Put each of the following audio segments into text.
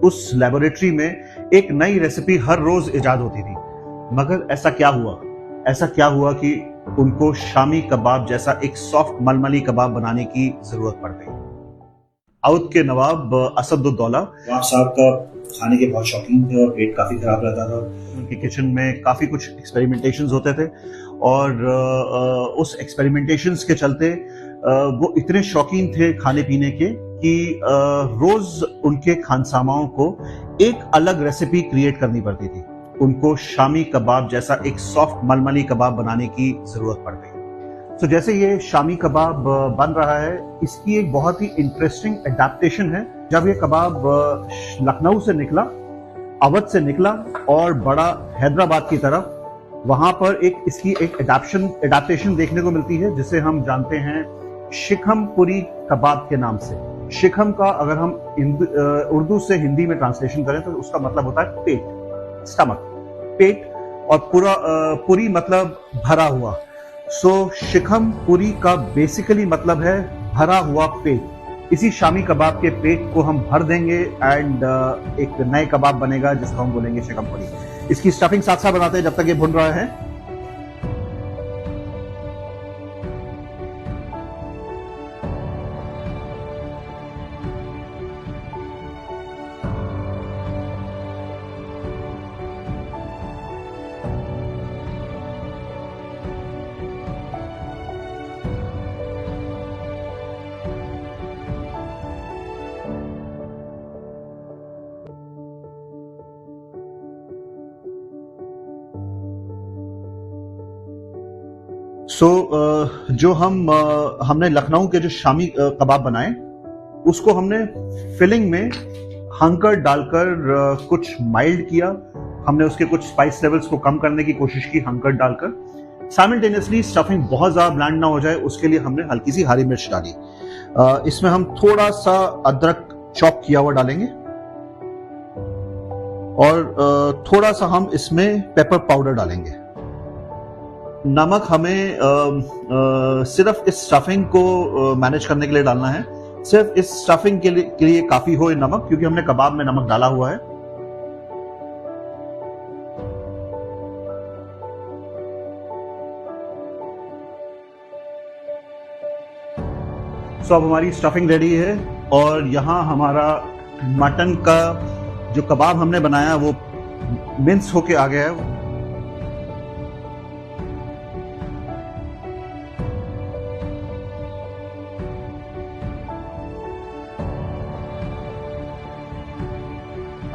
उस लेबोरेटरी में एक नई रेसिपी हर रोज इजाद होती थी। मगर ऐसा क्या हुआ कि उनको शामी कबाब जैसा एक सॉफ्ट मलमली कबाब बनाने की जरूरत पड़ गई। आउध के नवाब असदुद्दौला नवाब साहब का खाने के बहुत शौकीन थे और पेट काफी खराब रहता था। उनके किचन में काफी कुछ एक्सपेरिमेंटेशंस होते थे और उस एक्सपेरिमेंटेशंस के चलते वो इतने शौकीन थे खाने पीने के कि रोज उनके खानसामाओं को एक अलग रेसिपी क्रिएट करनी पड़ती थी। उनको शामी कबाब जैसा एक सॉफ्ट मलमली कबाब बनाने की जरूरत पड़ गई। तो जैसे ये शामी कबाब बन रहा है, इसकी एक बहुत ही इंटरेस्टिंग एडेप्टेशन है। जब ये कबाब लखनऊ से निकला, अवध से निकला और बड़ा हैदराबाद की तरफ, वहां पर इसकी एक एडेप्टेशन देखने को मिलती है जिसे हम जानते हैं शिखमपुरी कबाब के नाम से। शिखम का अगर हम उर्दू से हिंदी में ट्रांसलेशन करें तो उसका मतलब होता है पेट, स्टमक, पेट, और पुरी मतलब भरा हुआ। सो शिखम पुरी का बेसिकली मतलब है भरा हुआ पेट। इसी शामी कबाब के पेट को हम भर देंगे एंड एक नए कबाब बनेगा जिसको हम बोलेंगे शिखम पुरी। इसकी स्टफिंग साथ साथ बनाते हैं जब तक ये भुन रहा है। जो हमने लखनऊ के जो शामी कबाब बनाए, उसको हमने फिलिंग में हंकर डालकर कुछ माइल्ड किया। हमने उसके कुछ स्पाइस लेवल्स को कम करने की कोशिश की हंकर डालकर। साइमल्टेनियसली स्टफिंग बहुत ज्यादा ब्लैंड ना हो जाए उसके लिए हमने हल्की सी हरी मिर्च डाली। इसमें हम थोड़ा सा अदरक चॉप किया हुआ डालेंगे और थोड़ा सा हम इसमें पेपर पाउडर डालेंगे। नमक हमें सिर्फ इस स्टफिंग को मैनेज करने के लिए डालना है। सिर्फ इस स्टफिंग के लिए काफी हो ये नमक, क्योंकि हमने कबाब में नमक डाला हुआ है। अब हमारी स्टफिंग रेडी है और यहाँ हमारा मटन का जो कबाब हमने बनाया वो मिन्स होके आ गया है।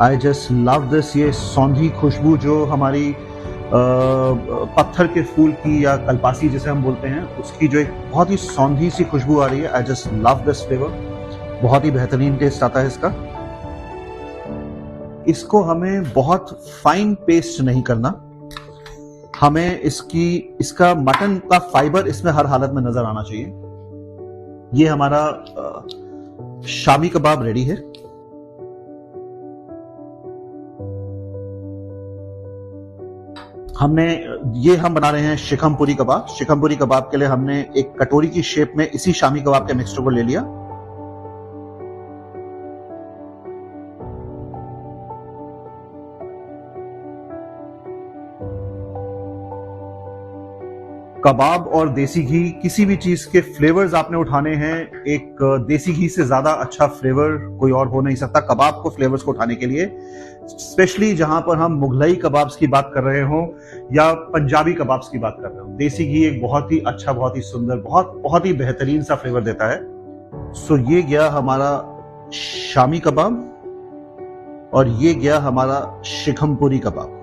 I just love this. ये सौंधी खुशबू जो हमारी पत्थर के फूल की या कलपासी जिसे हम बोलते हैं, उसकी जो एक बहुत ही सौंधी सी खुशबू आ रही है। I just love this flavour. बहुत ही बेहतरीन टेस्ट आता है इसका। इसको हमें बहुत फाइन पेस्ट नहीं करना, हमें इसका मटन का फाइबर इसमें हर हालत में नजर आना चाहिए। ये हमारा शामी कबाब रेडी है। हम बना रहे हैं शिखमपुरी कबाब। शिखमपुरी कबाब के लिए हमने एक कटोरी की शेप में इसी शामी कबाब के मिक्सचर को ले लिया। कबाब और देसी घी, किसी भी चीज के फ्लेवर्स आपने उठाने हैं, एक देसी घी से ज्यादा अच्छा फ्लेवर कोई और हो नहीं सकता कबाब को फ्लेवर्स को उठाने के लिए। स्पेशली जहां पर हम मुगलई कबाब्स की बात कर रहे हों या पंजाबी कबाब्स की बात कर रहे हो, देसी घी एक बहुत ही अच्छा, बहुत ही सुंदर, बहुत ही बेहतरीन सा फ्लेवर देता है। सो ये गया हमारा शामी कबाब और ये गया हमारा शिखमपुरी कबाब।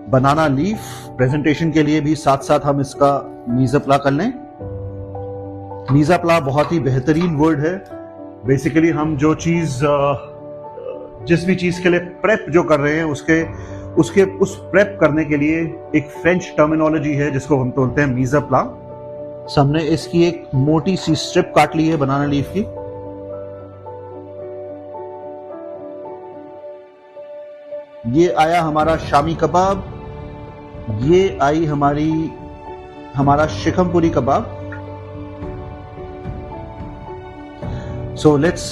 बनाना लीफ प्रेजेंटेशन के लिए भी साथ साथ हम इसका मीज़ाप्ला कर लें। मीज़ाप्ला बहुत ही बेहतरीन वर्ड है। बेसिकली हम जो चीज जिस भी चीज के लिए प्रेप जो कर रहे हैं उस प्रेप करने के लिए एक फ्रेंच टर्मिनोलॉजी है जिसको हम बोलते हैं मीज़ाप्ला। हमने इसकी एक मोटी सी स्ट्रिप काट ली है बनाना लीफ की। ये आया हमारा शामी कबाब, ये आई हमारा Shikampuri kebab. So let's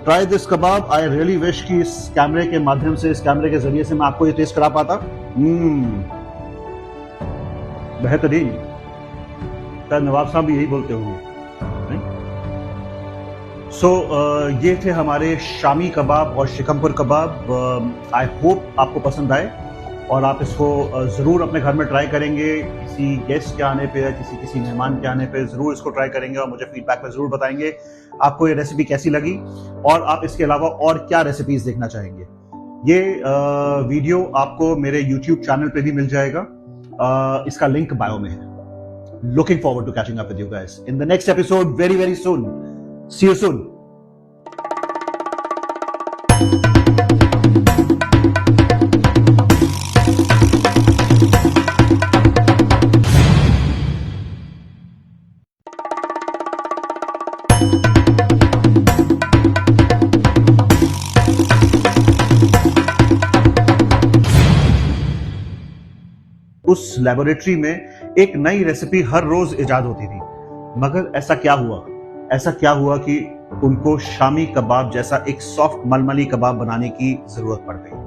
try this kebab. I really wish कि इस कैमरे के माध्यम से, इस कैमरे के जरिए से मैं आपको ये टेस्ट करा पाता. बेहतरीन. शायद नवाब साहब भी यही बोलते होंगे. सो ये थे हमारे शामी कबाब और शिकमपुर कबाब. आई होप आपको पसंद आए और आप इसको ज़रूर अपने घर में ट्राई करेंगे. किसी गेस्ट के आने पे या किसी मेहमान के आने पे ज़रूर इसको ट्राई करेंगे और मुझे फीडबैक में ज़रूर बताएंगे आपको ये रेसिपी कैसी लगी और आप इसके अलावा और क्या रेसिपीज देखना चाहेंगे. ये वीडियो आपको मेरे YouTube चैनल पे भी मिल जाएगा. इसका लिंक बायो में है. Looking forward to catching up with you guys in the next episode very, very soon. See you soon. उस लेबोरेटरी में एक नई रेसिपी हर रोज इजाद होती थी. मगर ऐसा क्या हुआ कि उनको शामी कबाब जैसा एक सॉफ्ट मलमली कबाब बनाने की जरूरत पड़ गई.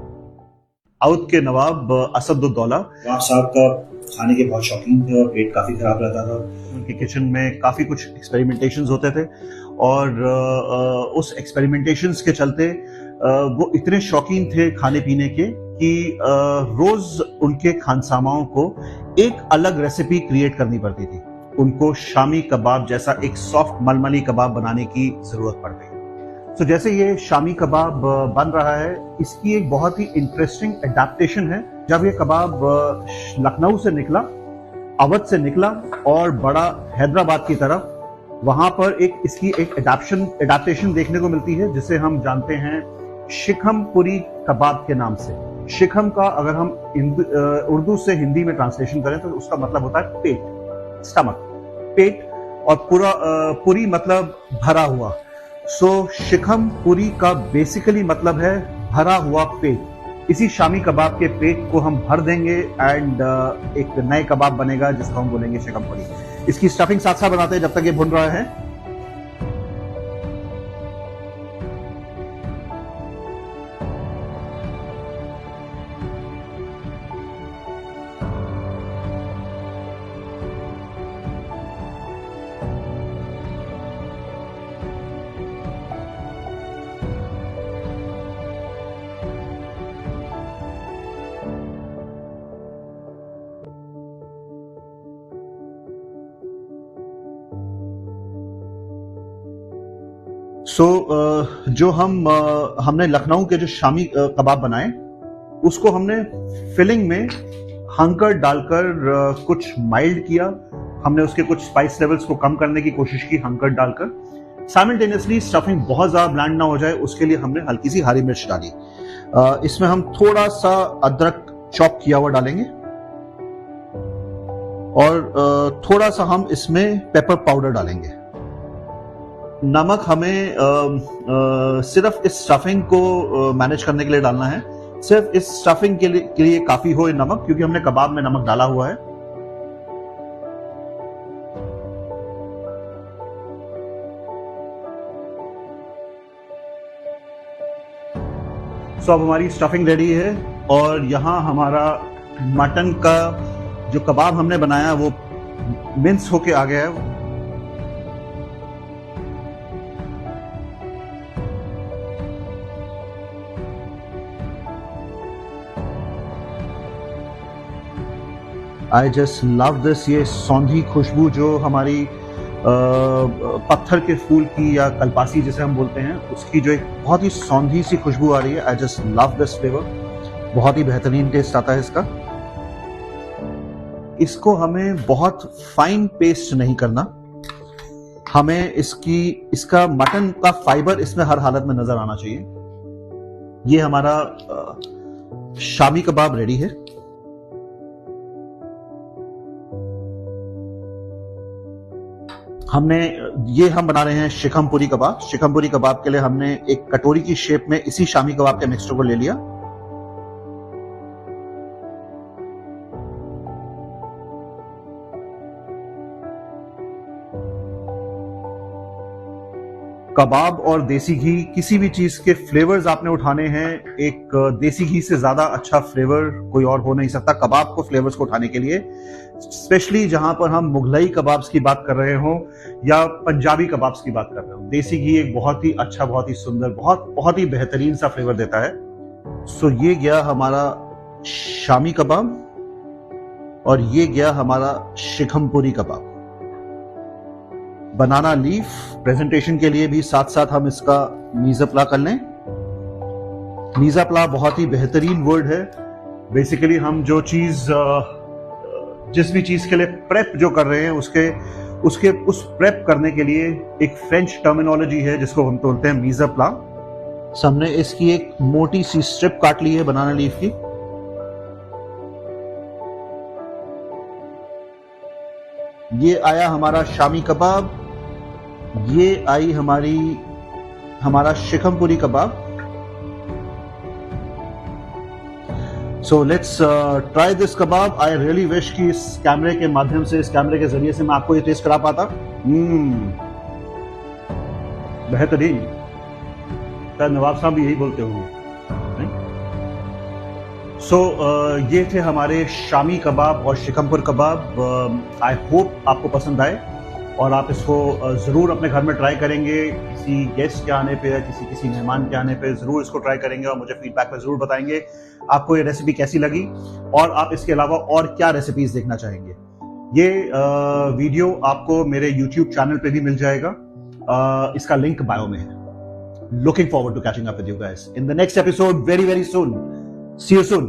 आउद के नवाब असदुद्दौला नवाब साहब का खाने के बहुत शौकीन थे और पेट काफी खराब रहता था. उनके किचन में काफी कुछ एक्सपेरिमेंटेशंस होते थे और उस एक्सपेरिमेंटेशंस के चलते वो इतने शौकीन थे खाने पीने के कि रोज उनके खानसामाओं को एक अलग रेसिपी क्रिएट करनी पड़ती थी. उनको शामी कबाब जैसा एक सॉफ्ट मलमली कबाब बनाने की जरूरत पड़ गई. तो जैसे ये शामी कबाब बन रहा है, इसकी एक बहुत ही इंटरेस्टिंग एडेप्टेशन है. जब ये कबाब लखनऊ से निकला, अवध से निकला और बड़ा हैदराबाद की तरफ, वहां पर इसकी एक एडेप्टेशन देखने को मिलती है जिसे हम जानते हैं शिखमपुरी कबाब के नाम से. शिखम का अगर हम उर्दू से हिंदी में ट्रांसलेशन करें तो उसका मतलब होता है पेट, स्टमक, पेट. और पुरी मतलब भरा हुआ. सो शिखमपुरी का बेसिकली मतलब है भरा हुआ पेट. इसी शामी कबाब के पेट को हम भर देंगे एंड एक नए कबाब बनेगा जिसको हम बोलेंगे शिखमपुरी. इसकी स्टफिंग साथ साथ बनाते हैं जब तक ये भुन रहा है. जो हमने लखनऊ के जो शामी कबाब बनाए, उसको हमने फिलिंग में हंकर डालकर कुछ माइल्ड किया. हमने उसके कुछ स्पाइस लेवल्स को कम करने की कोशिश की हंकर डालकर. साइमल्टेनियसली स्टफिंग बहुत ज्यादा ब्लैंड ना हो जाए उसके लिए हमने हल्की सी हरी मिर्च डाली. इसमें हम थोड़ा सा अदरक चॉप किया हुआ डालेंगे और थोड़ा सा हम इसमें पेपर पाउडर डालेंगे. नमक हमें सिर्फ इस स्टफिंग को मैनेज करने के लिए डालना है. सिर्फ इस स्टफिंग के लिए काफी हो नमक, क्योंकि हमने कबाब में नमक डाला हुआ है. सो अब हमारी स्टफिंग रेडी है और यहाँ हमारा मटन का जो कबाब हमने बनाया वो मिन्स होके आ गया है. I just love this. ये सौंधी खुशबू जो हमारी पत्थर के फूल की या कलपासी जिसे हम बोलते हैं, उसकी जो एक बहुत ही सौंधी सी खुशबू आ रही है. I just love this flavour. बहुत ही बेहतरीन टेस्ट आता है इसका. इसको हमें बहुत फाइन पेस्ट नहीं करना. हमें इसका मटन का फाइबर इसमें हर हालत में नजर आना चाहिए. ये हमारा शामी कबाब रेडी है. हम बना रहे हैं शिखमपुरी कबाब. शिखमपुरी कबाब के लिए हमने एक कटोरी की शेप में इसी शामी कबाब के मिक्सचर को ले लिया. कबाब और देसी घी, किसी भी चीज के फ्लेवर्स आपने उठाने हैं, एक देसी घी से ज्यादा अच्छा फ्लेवर कोई और हो नहीं सकता कबाब को फ्लेवर्स को उठाने के लिए, स्पेशली जहां पर हम मुगलई कबाब्स की बात कर रहे हो या पंजाबी कबाब्स की बात कर रहे हो। देसी घी एक बहुत ही अच्छा, बहुत ही सुंदर, बहुत ही बेहतरीन सा फ्लेवर देता है। सो ये गया हमारा शामी कबाब और ये गया हमारा शिखमपुरी कबाब। बनाना लीफ प्रेजेंटेशन के लिए भी साथ साथ हम इसका मीज़ाप्ला कर लें। मीज़ाप्ला बहुत ही बेहतरीन वर्ड है। बेसिकली हम जो चीज जिस भी चीज के लिए प्रेप जो कर रहे हैं उसके उस प्रेप करने के लिए एक फ्रेंच टर्मिनोलॉजी है जिसको हम बोलते हैं मीज़ाप्ला। हमने इसकी एक मोटी सी स्ट्रिप काट ली है बनाना लीफ की। ये आया हमारा शामी कबाब, ये आई हमारा Shikampuri kebab. So let's try this kebab. I really wish कि इस कैमरे के माध्यम से, इस कैमरे के जरिए से मैं आपको ये टेस्ट करा पाता। बेहतरीन। शायद नवाब साहब भी यही बोलते होंगे। सो ये थे हमारे शामी कबाब और शिखमपुर कबाब। आई होप आपको पसंद आए और आप इसको ज़रूर अपने घर में ट्राई करेंगे। किसी गेस्ट के आने पे, किसी मेहमान के आने पे ज़रूर इसको ट्राई करेंगे और मुझे फीडबैक में ज़रूर बताएंगे आपको ये रेसिपी कैसी लगी और आप इसके अलावा और क्या रेसिपीज देखना चाहेंगे। ये वीडियो आपको मेरे YouTube चैनल पे भी मिल जाएगा। इसका लिंक बायो में है। Looking forward to catching up with you guys in the next episode very, very soon. See you soon.